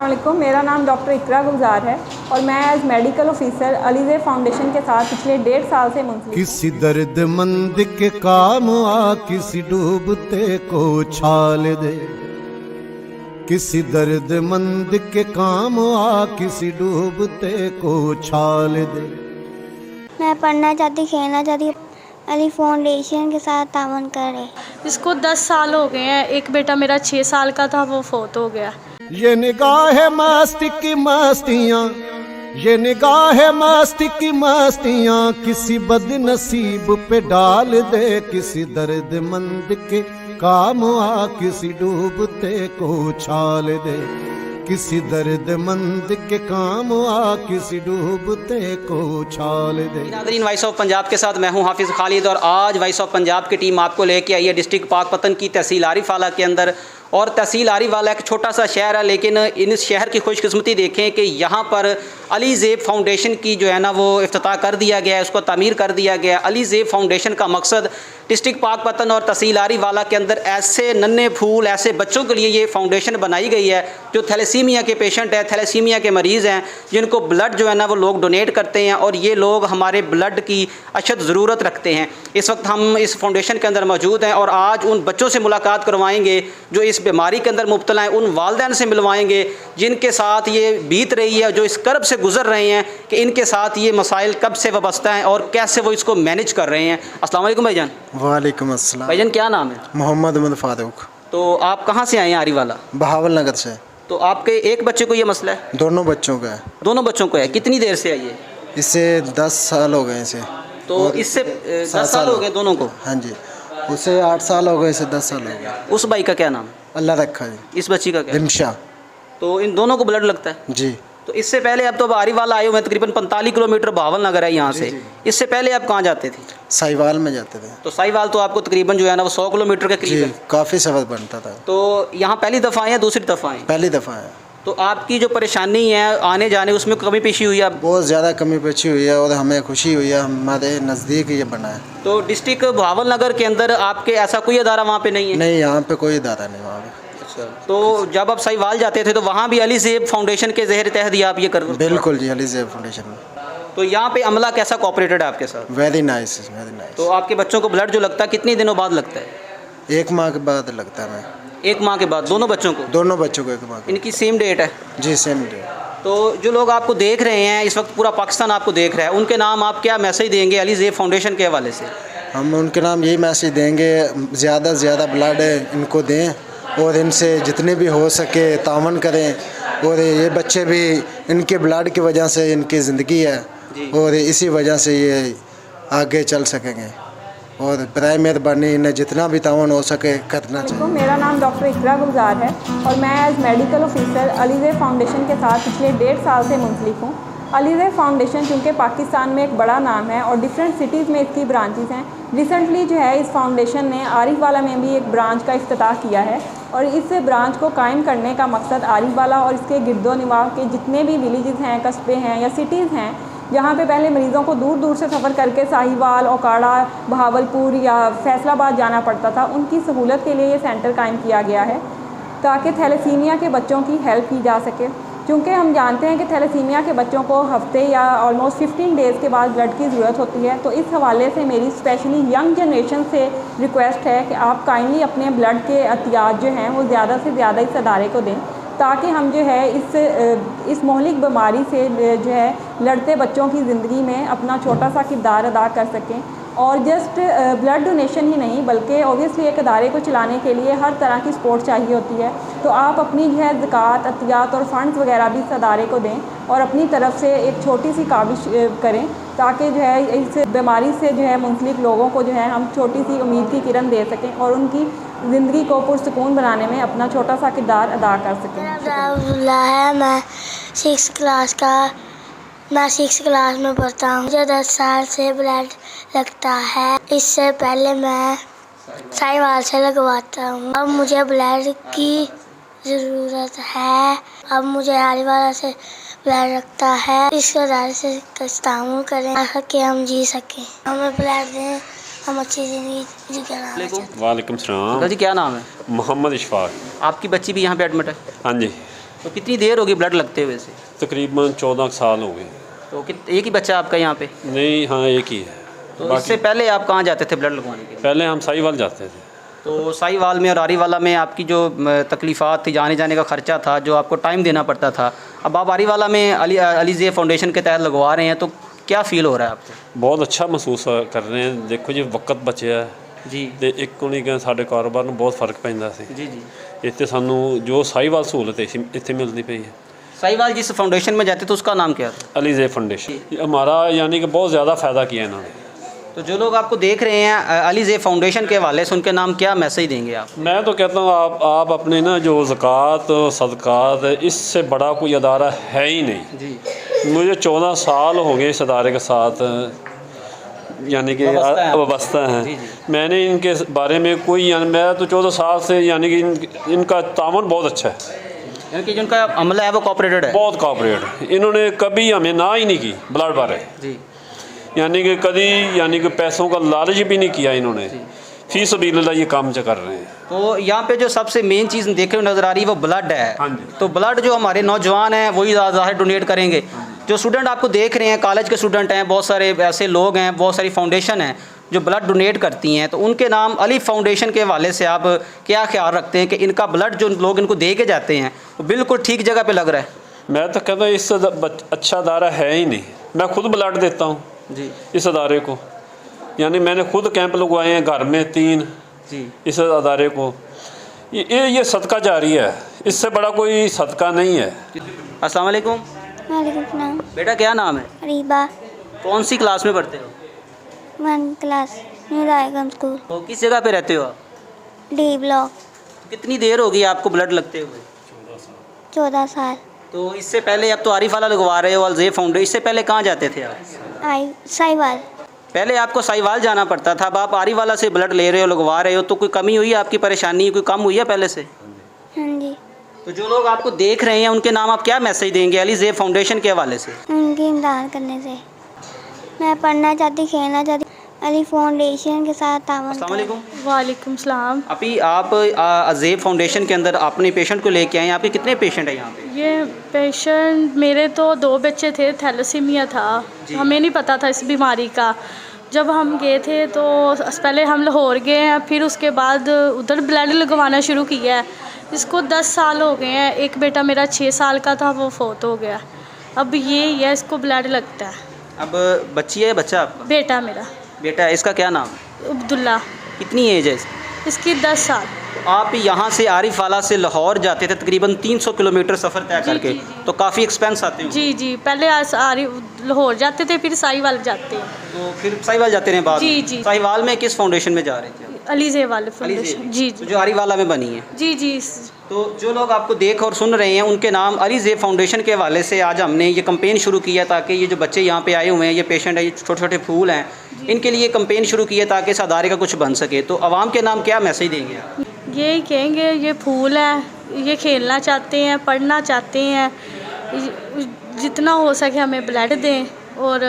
अस्सलामुअलैकुम, मेरा नाम डॉक्टर इकरा गुलजार है और मैं एज मेडिकल ऑफिसर अलीज़ेब फाउंडेशन के साथ पिछले 1.5 साल से मुंसलिक हूँ। किसी दर्दमंद के काम आ, किसी डूबते को उछाल दे। किसी दर्दमंद के काम आ, किसी डूबते को उछाल दे। मैं पढ़ना चाहती, खेलना चाहती, अली फाउंडेशन के साथ तावन करे। इसको 10 साल हो गए हैं। एक बेटा मेरा 6 साल का था, वो फोत हो गया। ये निगाह मस्ती की मस्तियाँ, ये निगाह मस्ती की मस्तियाँ किसी बदनसीब पे डाल दे। किसी दर्दमंद के काम आ, किसी डूबते को उछाल दे। किसी दर्दमंद के काम आ, किसी डूबते को उछाल दे। नाज़रीन, वॉइस ऑफ पंजाब के साथ मैं हूं हाफिज़ खालिद और आज वॉइस ऑफ पंजाब की टीम आपको लेके आई है डिस्ट्रिक्ट पाकपतन की तहसील आरिफ वाला के अंदर। और तहसील आरिफ वाला एक छोटा सा शहर है, लेकिन इन शहर की खुशकिस्मती देखें कि यहाँ पर अलीज़ेब फाउंडेशन की जो है ना वो इफ्तिताह कर दिया गया है, उसको तामीर कर दिया गया है। अलीज़ेब फाउंडेशन का मकसद डिस्ट्रिक्ट पाकपतन और तहसील आरिफ वाला के अंदर ऐसे नन्हे फूल, ऐसे बच्चों के लिए ये फाउंडेशन बनाई गई है जो थैलेसीमिया के पेशेंट हैं, थैलेसीमिया के मरीज़ हैं, जिनको ब्लड जो है ना वो लोग डोनेट करते हैं और ये लोग हमारे ब्लड की अशद ज़रूरत रखते हैं। इस वक्त हम इस फाउंडेशन के अंदर मौजूद हैं और आज उन बच्चों से मुलाकात करवाएंगे जो इस बीमारी के अंदर मुब्तला हैं, उन वालिदैन से मिलवाएंगे जिनके साथ ये बीत रही है, जो इस कर्ब से गुजर रहे हैं कि इनके साथ ये मसाइल कब से वाबस्ता हैं और कैसे वो इसको मैनेज कर रहे हैं। अस्सलाम वालेकुम भाईजान। वालेकुम अस्सलाम। भाईजान क्या नाम है? मोहम्मद फारूक। तो आप कहाँ से आए हैं? आरिफ वाला, बहावल नगर से। तो आपके एक बच्चे को ये मसला है? दोनों बच्चों का है। दोनों बच्चों को है। कितनी देर से आई है? इससे 10 साल हो गए इसे। तो इससे 10 साल हो गए दोनों को? हाँ जी। उसे 8 साल हो गए, इसे 10 साल हो गए। उस भाई का क्या नाम? अल्लाह रखा जी। इस बच्ची का क्या? रिमशा। तो इन दोनों को ब्लड लगता है जी। तो इससे पहले अब तो आरिफ वाला आए हुए हैं, तकरीबन 45 किलोमीटर बहावल नगर है यहाँ से। इससे पहले आप कहाँ जाते थे? साहिवाल में जाते थे। तो साहिवाल तो आपको तकरीबन जो है ना वो 100 किलोमीटर के करीब है। काफ़ी सफ़र बनता था। तो यहाँ पहली दफ़ा आए हैं, दूसरी दफ़ा आए? पहली दफ़ा है। तो आपकी जो परेशानी है आने जाने, उसमें कमी पेशी हुई है? बहुत ज़्यादा कमी पेशी हुई है और हमें खुशी हुई है, हमारे नज़दीक ये बना है। तो डिस्ट्रिक्ट बहावल नगर के अंदर आपके ऐसा कोई अदारा वहाँ पे नहीं है? नहीं, यहाँ पे कोई अदारा नहीं वहाँ पे। तो जब आप साहिवाल जाते थे तो वहाँ भी अलीज़ेब फाउंडेशन के ज़हर तहत ही आप ये कर? बिल्कुल जी, अलीज़ेब फाउंडेशन में। तो यहाँ पे अमला कैसा कोऑपरेटेड है आपके साथ? Very nice, very nice. तो आपके बच्चों को ब्लड जो लगता है कितने दिनों बाद लगता है? 1 माह के बाद लगता है। मैं 1 माह के बाद? दोनों बच्चों को? दोनों बच्चों को 1 माह के। इनकी सेम डेट है? जी, सेम डेट। तो जो लोग आपको देख रहे हैं इस वक्त, पूरा पाकिस्तान आपको देख रहा है, उनके नाम आप क्या मैसेज देंगे अलीज़ेब फाउंडेशन के हवाले से? हम उनके नाम यही मैसेज देंगे, ज़्यादा से ज़्यादा ब्लड इनको दें और इनसे जितने भी हो सके तावन करें। और ये बच्चे भी इनके ब्लड की वजह से इनकी ज़िंदगी है और इसी वजह से ये आगे चल सकेंगे। और बराए मेहरबानी इन्हें जितना भी तावन हो सके करना चाहिए। मेरा नाम डॉक्टर इकरा गुलजार है और मैं एज मेडिकल ऑफिसर अलीज़ेब फाउंडेशन के साथ पिछले 1.5 साल से मुंसलिक हूँ। अलीज़ेब फाउंडेशन चूँकि पाकिस्तान में एक बड़ा नाम है और डिफरेंट सिटीज़ में इसकी ब्रांचेस हैं। रिसेंटली जो है इस फाउंडेशन ने आरिफ वाला में भी एक ब्रांच का इफ्तिताह किया है और इस ब्रांच को कायम करने का मकसद आरिफ वाला और इसके गिरदोनिवाह के जितने भी विलेजेस हैं, कस्बे हैं या सिटीज़ हैं जहाँ पे पहले मरीज़ों को दूर दूर से सफ़र करके साहिवाल, ओकाड़ा, बहावलपुर या फैसलाबाद जाना पड़ता था, उनकी सहूलत के लिए ये सेंटर कायम किया गया है ताकि थैलेसीमिया के बच्चों की हेल्प की जा सके। क्योंकि हम जानते हैं कि थैलेसीमिया के बच्चों को हफ्ते या ऑलमोस्ट 15 डेज़ के बाद ब्लड की ज़रूरत होती है। तो इस हवाले से मेरी स्पेशली यंग जनरेशन से रिक्वेस्ट है कि आप काइंडली अपने ब्लड के एहतियात जो हैं वो ज़्यादा से ज़्यादा इस अदारे को दें ताकि हम जो है इस मोहलिक बीमारी से जो है लड़ते बच्चों की ज़िंदगी में अपना छोटा सा किरदार अदा कर सकें। और जस्ट ब्लड डोनेशन ही नहीं बल्कि ओबियसली एक अदारे को चलाने के लिए हर तरह की सपोर्ट चाहिए होती है। तो आप अपनी जो है ज़कात, अतियात और फ़ंड्स वगैरह भी इस अदारे को दें और अपनी तरफ से एक छोटी सी काविश करें ताकि जो है इस बीमारी से जो है मुंसलिक लोगों को जो है हम छोटी सी उम्मीद की किरण दे सकें और उनकी ज़िंदगी को पुरसुकून बनाने में अपना छोटा सा किरदार अदा कर सकें। मैं 6 क्लास में पढ़ता हूँ। मुझे 10 साल से ब्लड लगता है। इससे पहले मैं साहिवाल से लगवाता हूँ। अब मुझे ब्लड की ज़रूरत है। अब मुझे आरिफ वाला से ब्लड लगता है। इस अदारे से इस्तेमाल करें ताकि हम जी सकें। हमें ब्लड दें, हम अच्छी ज़िंदगी जी। वालेकुम सलाम जी क्या नाम है? मोहम्मद इशफाक। आपकी बच्ची भी यहाँ पे एडमिट है? हाँ जी। तो कितनी देर होगी ब्लड लगते हुए से? तकरीबन 14 साल हो गए। तो एक ही बच्चा आपका यहाँ पे? नहीं, हाँ एक ही है। तो इससे पहले आप कहाँ जाते थे ब्लड लगवाने के लिए? पहले हम साहिवाल जाते थे। तो साहिवाल में और आरीवाला में आपकी जो तकलीफ़ात थी, जाने जाने का ख़र्चा था, जो आपको टाइम देना पड़ता था, अब आप आरीवाला में अलीज़े फाउंडेशन के तहत लगवा रहे हैं, तो क्या फ़ील हो रहा है आपको? बहुत अच्छा महसूस कर रहे हैं। देखो जी, वक्त बचिਆ जी ਤੇ ਇੱਕ ਹੋਣੀ ਕਿ ਸਾਡੇ ਕਾਰੋਬਾਰ ਨੂੰ ਬਹੁਤ ਫਰਕ ਪੈਂਦਾ ਸੀ। जी जी। ਇੱਥੇ ਸਾਨੂੰ ਜੋ ਸਾहिवाल सहूलत ਇੱਥੇ मिलती पई है। साहिवाल जिस फाउंडेशन में जाते तो उसका नाम क्या था? अलीज़े फाउंडेशन हमारा यानी कि बहुत ज़्यादा फ़ायदा किया इन्होंने। तो जो लोग आपको देख रहे हैं अलीज़े फाउंडेशन के हवाले से, उनके नाम क्या मैसेज देंगे आप? मैं तो कहता हूँ आप अपने ना जो ज़कात सदक़ात, इससे बड़ा कोई अदारा है ही नहीं जी। मुझे 14 साल हो गए इस अदारे के साथ, यानी कि वाबस्ता हैं। मैंने इनके बारे में कोई मैं तो 14 साल से यानी कि इनका तावन बहुत अच्छा है, यानी कि जिनका अमला है वो कोऑपरेटेड है, बहुत कोऑपरेट। इन्होंने कभी हमें ना ही नहीं की ब्लड बारे जी। यानी कि कभी यानी कि पैसों का लालच भी नहीं किया इन्होंने। फी सबीलिल्लाह ये काम जो कर रहे हैं। तो यहाँ पे जो सबसे मेन चीज़ देखे हुए नज़र आ रही है वो ब्लड है। हाँ जी। तो ब्लड जो हमारे नौजवान हैं वही ज़्यादा डोनेट करेंगे। जो स्टूडेंट आपको देख रहे हैं, कॉलेज के स्टूडेंट हैं, बहुत सारे ऐसे लोग हैं, बहुत सारी फाउंडेशन हैं जो ब्लड डोनेट करती हैं, तो उनके नाम अली फाउंडेशन के हवाले से आप क्या ख्याल रखते हैं कि इनका ब्लड जो लोग इनको दे के जाते हैं वो बिल्कुल ठीक जगह पे लग रहा है? मैं तो कहता हूँ इससे अच्छा अदारा है ही नहीं। मैं खुद ब्लड देता हूँ जी इस अदारे को, यानी मैंने खुद कैंप लगवाए हैं घर में 3 जी इस अदारे को। ये सदका जारी है, इससे बड़ा कोई सदका नहीं है। अस्सलाम वालेकुम। वालेकुम सलाम। बेटा क्या नाम है? रीबा। कौन सी क्लास में पढ़ते हो? 1 क्लास, न्यू रायगंज स्कूल, तो किस जगह पे रहते हो आप? D block. कितनी देर होगी आपको ब्लड लगते हुए? 14 साल। तो इससे पहले अब तो आरिफ वाला लगवा रहे हो, अलीज़े फाउंडेशन, इससे पहले कहाँ जाते थे आप? साहिवाल। पहले आपको साहिवाल जाना पड़ता था, अब आप आरिफ वाला से ब्लड ले रहे हो, लगवा रहे हो, तो कोई कमी हुई है आपकी, परेशानी कोई कम हुई है पहले से? हाँ जी। तो जो लोग आपको देख रहे हैं उनके नाम आप क्या मैसेज देंगे अलीज़े फाउंडेशन के हवाले से? उनकी इमदाद करने से मैं पढ़ना चाहती, खेलना चाहती, अली फाउंडेशन के साथ तावन। अस्सलाम वालेकुम। वालेकुम सलाम। अभी आप अज़ेब फाउंडेशन के अंदर अपने पेशेंट को लेके आए हैं। आपके कितने पेशेंट हैं यहाँ पे? ये पेशेंट मेरे तो 2 बच्चे थे, थैलेसीमिया था, हमें नहीं पता था इस बीमारी का। जब हम गए थे तो पहले हम लाहौर गए हैं, फिर उसके बाद उधर ब्लड लगवाना शुरू किया है। इसको 10 साल हो गए हैं। एक बेटा मेरा 6 साल का था, वो फोत हो गया। अब ये है, इसको ब्लड लगता है। अब बच्ची है बच्चा आपका? बेटा मेरा। बेटा, इसका क्या नाम है? अब्दुल्ला। कितनी एज है इसकी? इसकी 10 साल। आप यहाँ से आरिफ वाला से लाहौर जाते थे तकरीबन 300 किलोमीटर सफ़र तय करके, तो काफ़ी एक्सपेंस आते हैं। जी जी, पहले लाहौर जाते थे, फिर साहिवाल जाते हैं। तो फिर साहिवाल जाते रहे बाद? जी जी। साहिवाल में किस फाउंडेशन में जा रहे थे? अलीज़े वाले फाउंडेशन। जी तो जी जो आरिफ वाला में बनी है। जी जी। तो जो लोग आपको देख और सुन रहे हैं उनके नाम अलीज़े फाउंडेशन के हवाले से आज हमने ये कंपेन शुरू किया, ताकि ये जो बच्चे यहाँ पे आए हुए हैं, ये पेशेंट है, ये छोटे छोटे फूल हैं, इनके लिए कंपेन शुरू किया ताकि इस अदारे का कुछ बन सके। तो आवाम के नाम क्या मैसेज देंगे आप? यही कहेंगे, ये फूल है, ये खेलना चाहते हैं, पढ़ना चाहते हैं, जितना हो सके हमें ब्लड दें और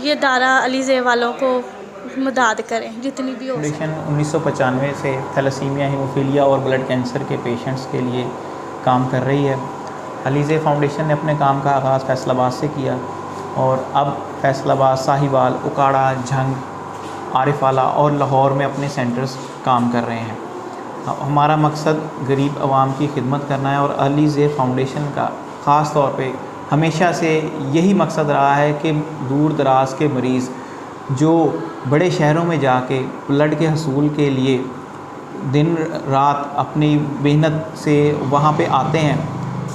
ये दारा अलीज़े वालों को मदद करें जितनी भी हो सके। फाउंडेशन 1995 से थैलेसीमिया, हीमोफीलिया और ब्लड कैंसर के पेशेंट्स के लिए काम कर रही है। अलीज़े फाउंडेशन ने अपने काम का आगाज़ फैसलाबाद से किया और अब फैसलाबाद, साहिवाल, उकाड़ा, झंग, आरिफ वाला और लाहौर में अपने सेंटर्स काम कर रहे हैं। हमारा मकसद गरीब आवाम की खिदमत करना है और अलीज़े फाउंडेशन का ख़ास तौर पे हमेशा से यही मकसद रहा है कि दूर दराज के मरीज़ जो बड़े शहरों में जाके ब्लड के हसूल के लिए दिन रात अपनी मेहनत से वहाँ पे आते हैं,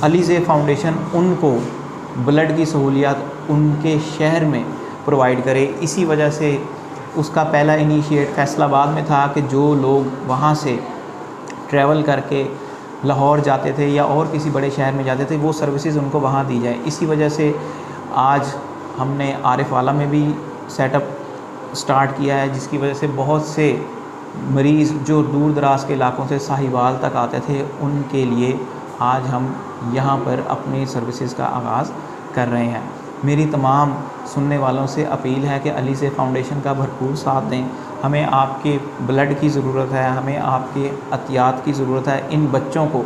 अलीज़े फाउंडेशन उनको ब्लड की सहूलियत उनके शहर में प्रोवाइड करे। इसी वजह से उसका पहला इनिशिएट फैसलाबाद में था कि जो लोग वहाँ से ट्रैवल करके लाहौर जाते थे या और किसी बड़े शहर में जाते थे, वो सर्विसेज उनको वहाँ दी जाए। इसी वजह से आज हमने आरिफ वाला में भी सेटअप स्टार्ट किया है, जिसकी वजह से बहुत से मरीज़ जो दूर दराज के इलाकों से साहिवाल तक आते थे, उनके लिए आज हम यहाँ पर अपनी सर्विसेज का आगाज़ कर रहे हैं। मेरी तमाम सुनने वालों से अपील है कि अलीज़े फाउंडेशन का भरपूर साथ दें। हमें आपके ब्लड की ज़रूरत है, हमें आपके अतियात की ज़रूरत है। इन बच्चों को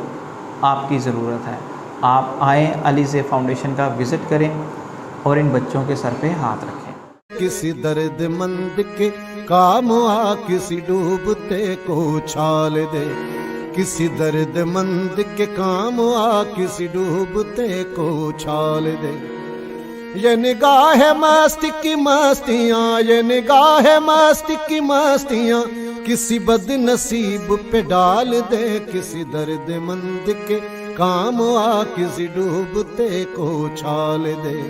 आपकी ज़रूरत है। आप आएँ, अलीज़े फाउंडेशन का विज़िट करें और इन बच्चों के सर पे हाथ रखें। किसी दर्दमंद के काम आ, किसी डूबते को उछाल दे, किसी दर्दमंद के काम आ, किसी डूबते को उछाल दे। ये निगाह मस्ती की मस्तियाँ, ये निगाह मस्ती की मस्तियाँ किसी बदनसीब पे डाल दे, किसी दर्दमंद के काम आ, किसी डूबते को उछाल दे।